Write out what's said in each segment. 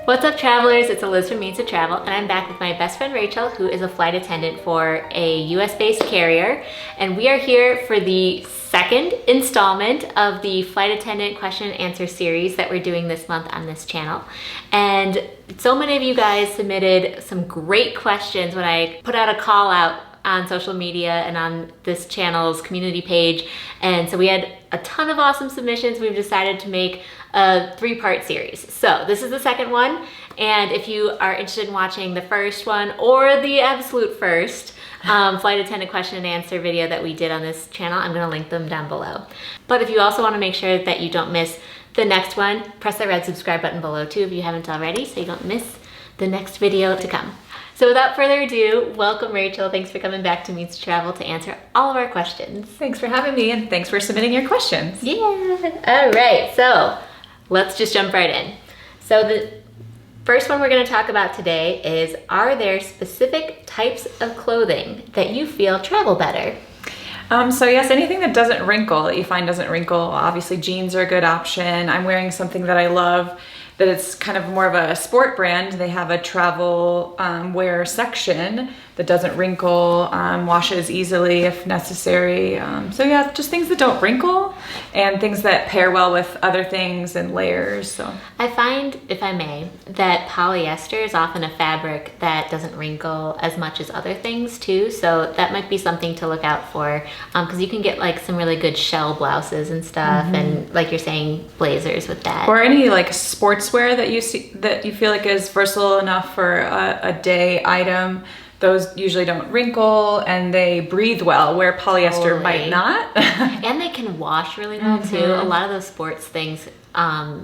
What's up, travelers? It's Eliz from Means of Travel, and I'm back with my best friend Rachel, who is a flight attendant for a US-based carrier. And we are here for the second installment of the Flight Attendant question and answer series that we're doing this month on this channel. And so many of you guys submitted some great questions when I put out a call out on social media and on this channel's community page. And so we had a ton of awesome submissions. We've decided to make a 3-part series. So this is the second one. And if you are interested in watching the first one or the absolute first flight attendant question and answer video that we did on this channel, I'm gonna link them down below. But if you also wanna make sure that you don't miss the next one, press the red subscribe button below too if you haven't already, so you don't miss the next video to come. So without further ado, welcome Rachel. Thanks for coming back to Meets Travel to answer all of our questions. Thanks for having me, and thanks for submitting your questions. Yeah, all right, so let's just jump right in. So the first one we're gonna talk about today is, are there specific types of clothing that you feel travel better? So yes, anything that doesn't wrinkle, that you find doesn't wrinkle. Obviously jeans are a good option. I'm wearing something that I love, that it's kind of more of a sport brand. They have a travel wear section that doesn't wrinkle, washes easily if necessary. So yeah, just things that don't wrinkle and things that pair well with other things and layers. So I find, if I may, that polyester is often a fabric that doesn't wrinkle as much as other things too. So that might be something to look out for, because you can get like some really good shell blouses and stuff, and like you're saying, blazers with that. Or any like sportswear that you see that you feel like is versatile enough for a day item. Those usually don't wrinkle and they breathe well, where polyester might not. And they can wash really well too. A lot of those sports things,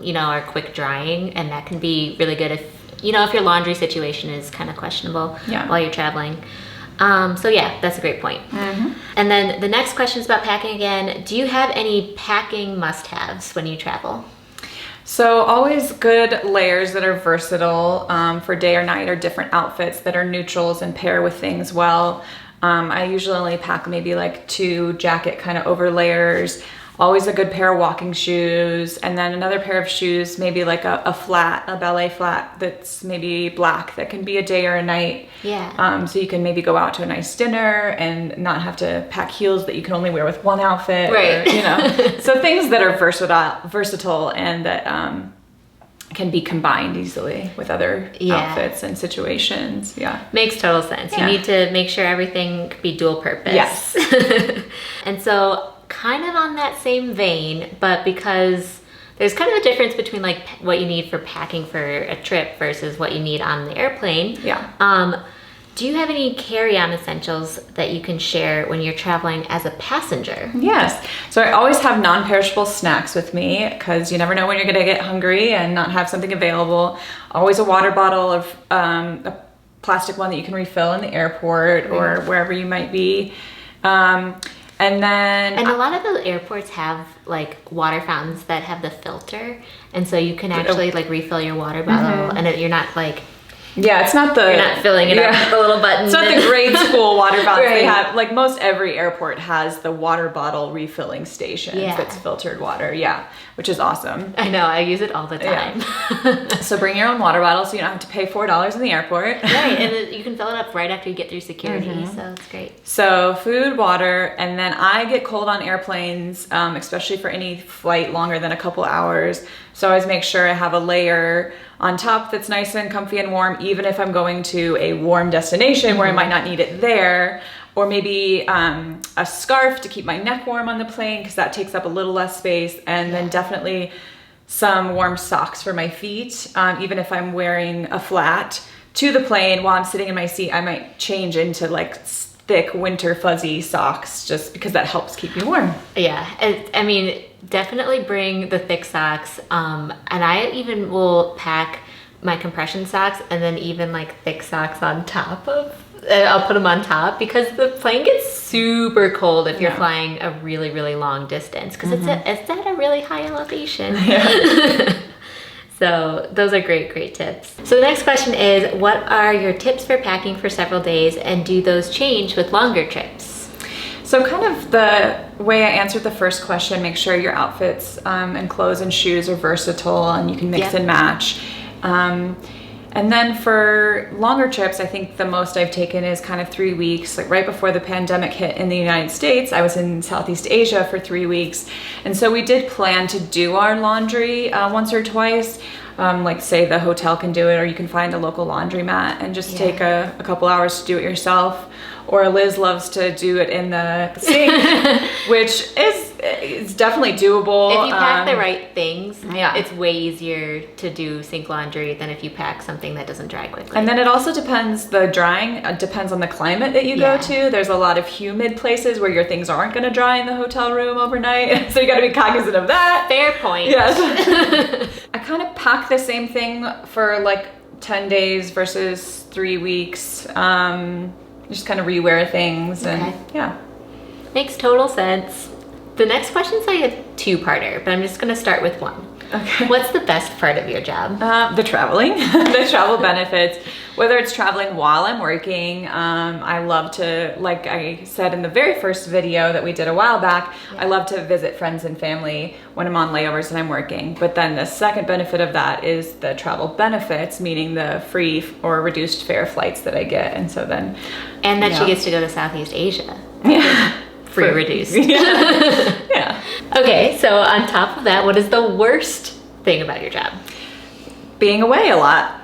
you know, are quick drying, and that can be really good if, you know, if your laundry situation is kind of questionable while you're traveling. So yeah, that's a great point. And then the next question is about packing again. Do you have any packing must-haves when you travel? So always good layers that are versatile for day or night, or different outfits that are neutrals and pair with things well. I usually only pack maybe like 2 jacket kind of over layers. Always a good pair of walking shoes, and then another pair of shoes, maybe like a flat, a ballet flat that's maybe black, that can be a day or a night. Yeah. So you can maybe go out to a nice dinner and not have to pack heels that you can only wear with one outfit. Right. Or, you know, so things that are versatile and that can be combined easily with other outfits and situations. Yeah. Makes total sense. You need to make sure everything could be dual purpose. Yes. And so kind of on that same vein, but because there's kind of a difference between like what you need for packing for a trip versus what you need on the airplane. Yeah. Do you have any carry-on essentials that you can share when you're traveling as a passenger? Yes. So I always have non-perishable snacks with me, because you never know when you're gonna get hungry and not have something available. Always a water bottle, of a plastic one that you can refill in the airport or wherever you might be. And a lot of the airports have like water fountains that have the filter, and so you can actually like refill your water bottle, and you're not like, it's not the, you're not filling it up with the little button. It's not the grade school water fountains they have. Like most every airport has the water bottle refilling station that's filtered water. Yeah, which is awesome. I know, I use it all the time. Yeah. So bring your own water bottle so you don't have to pay $4 in the airport. Right, and you can fill it up right after you get through security, so it's great. So food, water, and then I get cold on airplanes, especially for any flight longer than a couple hours. So I always make sure I have a layer on top that's nice and comfy and warm, even if I'm going to a warm destination where I might not need it there. Or maybe a scarf to keep my neck warm on the plane, because that takes up a little less space. And then definitely some warm socks for my feet. Even if I'm wearing a flat to the plane while I'm sitting in my seat, I might change into like thick winter fuzzy socks, just because that helps keep me warm. Yeah, I mean, definitely bring the thick socks. And I even will pack my compression socks and then even like thick socks on top of, I'll put them on top, because the plane gets super cold if you're flying a really, really long distance, because it's at a really high elevation. So those are great tips. So the next question is, what are your tips for packing for several days, and do those change with longer trips? So kind of the way I answered the first question, make sure your outfits and clothes and shoes are versatile and you can mix and match. And then for longer trips, I think the most I've taken is kind of 3 weeks. Like right before the pandemic hit in the United States, I was in Southeast Asia for 3 weeks. And so we did plan to do our laundry once or twice. Like say the hotel can do it, or you can find a local laundromat and just take a couple hours to do it yourself. Or Liz loves to do it in the sink, which is definitely doable. If you pack the right things, yeah, it's way easier to do sink laundry than if you pack something that doesn't dry quickly. And then it also depends, the drying depends on the climate that you go to. There's a lot of humid places where your things aren't going to dry in the hotel room overnight. So you got to be cognizant of that. Fair point. Yes. I kind of pack the same thing for like 10 days versus 3 weeks. Just kind of rewear things and yeah. Makes total sense. The next question's like a two-parter, but I'm just gonna start with one. Okay. What's the best part of your job? The traveling, the travel benefits. Whether it's traveling while I'm working, I love to, like I said in the very first video that we did a while back, I love to visit friends and family when I'm on layovers and I'm working. But then the second benefit of that is the travel benefits, meaning the free or reduced fare flights that I get. And so then... And that she gets to go to Southeast Asia. Yeah. Free reduced. Yeah. Okay, so on top of that, what is the worst thing about your job? Being away a lot.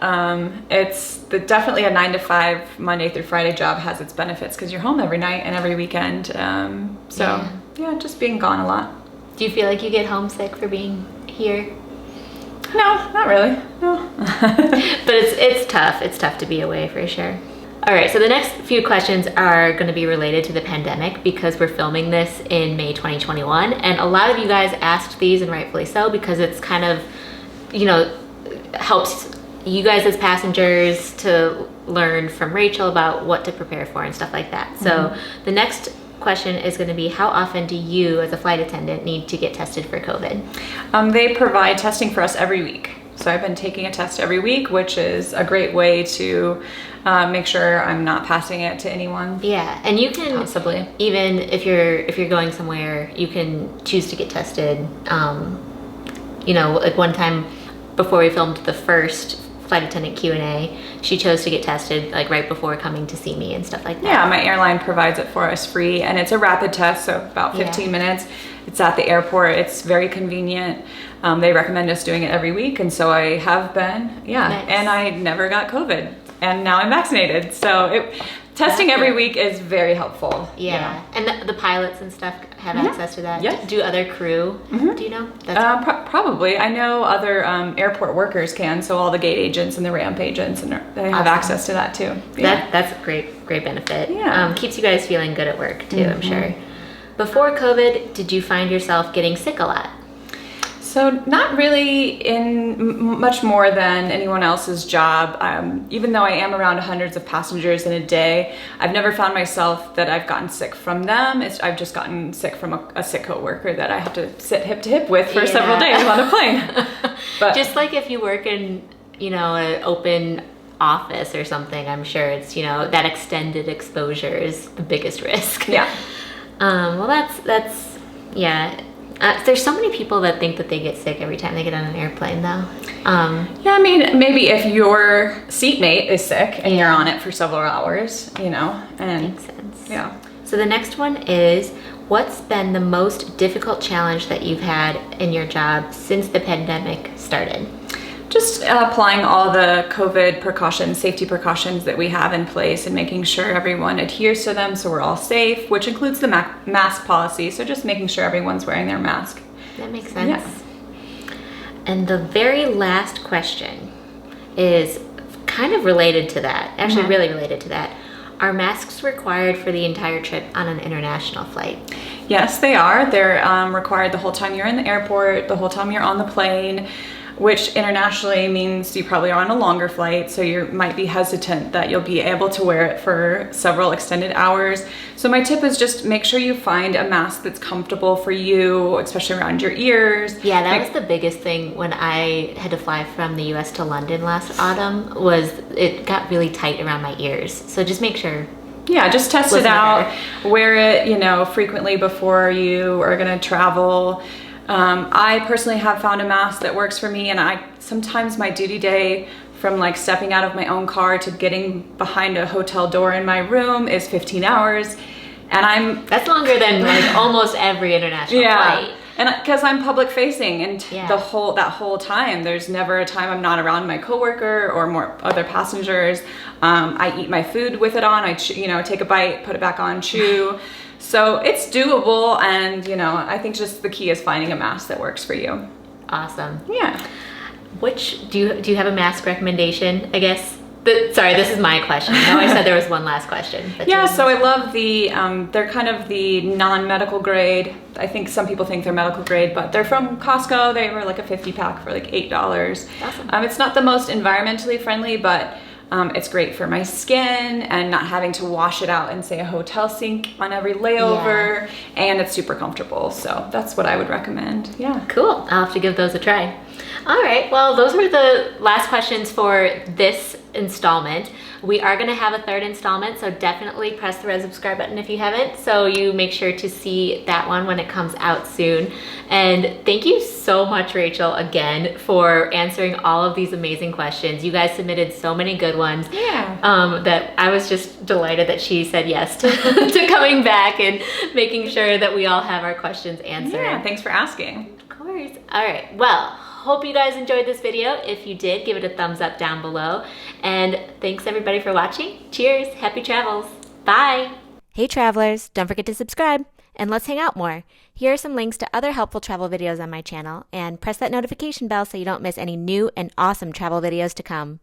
It's definitely a 9 to 5 Monday through Friday job has its benefits because you're home every night and every weekend. Yeah, just being gone a lot. Do you feel like you get homesick for being here? No, not really. No. But it's tough. It's tough to be away for sure. All right, so the next few questions are going to be related to the pandemic because we're filming this in May 2021. And a lot of you guys asked these, and rightfully so, because it's kind of, helps you guys as passengers to learn from Rachel about what to prepare for and stuff like that. So the next question is going to be, how often do you as a flight attendant need to get tested for COVID? They provide testing for us every week. So I've been taking a test every week, which is a great way to make sure I'm not passing it to anyone. Yeah, and you can possibly, even if you're going somewhere, you can choose to get tested. Like one time before we filmed the first flight attendant Q&A, she chose to get tested like right before coming to see me and stuff like that. Yeah, my airline provides it for us free, and it's a rapid test, so about 15 minutes. It's at the airport. It's very convenient. They recommend us doing it every week, and so I have been. Yeah, nice. And I never got COVID, and now I'm vaccinated. So testing every week is very helpful. Yeah, and the pilots and stuff have access to that. Yes. Do other crew? Do you know? Probably. I know other airport workers can. So all the gate agents and the ramp agents, and they have access to that too. Yeah. That's a great benefit. Yeah, keeps you guys feeling good at work too. I'm sure. Before COVID, did you find yourself getting sick a lot? So not really in much more than anyone else's job. Even though I am around hundreds of passengers in a day, I've never found myself that I've gotten sick from them. I've just gotten sick from a sick coworker that I have to sit hip to hip with for several days on a plane. But just like if you work in, an open office or something, I'm sure it's, that extended exposure is the biggest risk. Yeah. Well, that's there's so many people that think that they get sick every time they get on an airplane though. Yeah, I mean, maybe if your seatmate is sick and you're on it for several hours, and makes sense. Yeah. So the next one is, what's been the most difficult challenge that you've had in your job since the pandemic started? Just applying all the COVID precautions, safety precautions that we have in place, and making sure everyone adheres to them so we're all safe, which includes the mask policy. So just making sure everyone's wearing their mask. That makes sense. Yeah. And the very last question is kind of related to that, actually really related to that. Are masks required for the entire trip on an international flight? Yes, they are. They're required the whole time you're in the airport, the whole time you're on the plane, which internationally means you probably are on a longer flight, so you might be hesitant that you'll be able to wear it for several extended hours. So my tip is just make sure you find a mask that's comfortable for you, especially around your ears. Yeah, that was the biggest thing when I had to fly from the US to London last autumn, was it got really tight around my ears. So just make sure. Yeah, just test it out, wear it, frequently before you are gonna travel. I personally have found a mask that works for me, and sometimes my duty day from like stepping out of my own car to getting behind a hotel door in my room is 15 hours. And that's longer than like almost every international flight. And because I'm public facing, and Yeah. that whole time, there's never a time I'm not around my coworker or more other passengers. I eat my food with it on. I take a bite, put it back on, chew. So it's doable, and I think just the key is finding a mask that works for you. Awesome. Yeah. Do you have a mask recommendation, I guess? Sorry, this is my question. No, I said there was one last question. Yeah, so I love they're kind of the non-medical grade. I think some people think they're medical grade, but they're from Costco. They were like a 50 pack for like $8. Awesome. It's not the most environmentally friendly, but it's great for my skin and not having to wash it out in, say, a hotel sink on every layover. And it's super comfortable. So that's what I would recommend. Yeah. Cool. I'll have to give those a try. All right. Well, those were the last questions for this installment. We are going to have a third installment, so definitely press the red subscribe button if you haven't, so you make sure to see that one when it comes out soon. And thank you so much, Rachel, again, for answering all of these amazing questions. You guys submitted so many good ones. Yeah. That I was just delighted that she said yes to, to coming back and making sure that we all have our questions answered. Yeah, thanks for asking. Of course. All right. Well, hope you guys enjoyed this video. If you did, give it a thumbs up down below. And thanks everybody for watching. Cheers. Happy travels. Bye. Hey travelers, don't forget to subscribe and let's hang out more. Here are some links to other helpful travel videos on my channel, and press that notification bell so you don't miss any new and awesome travel videos to come.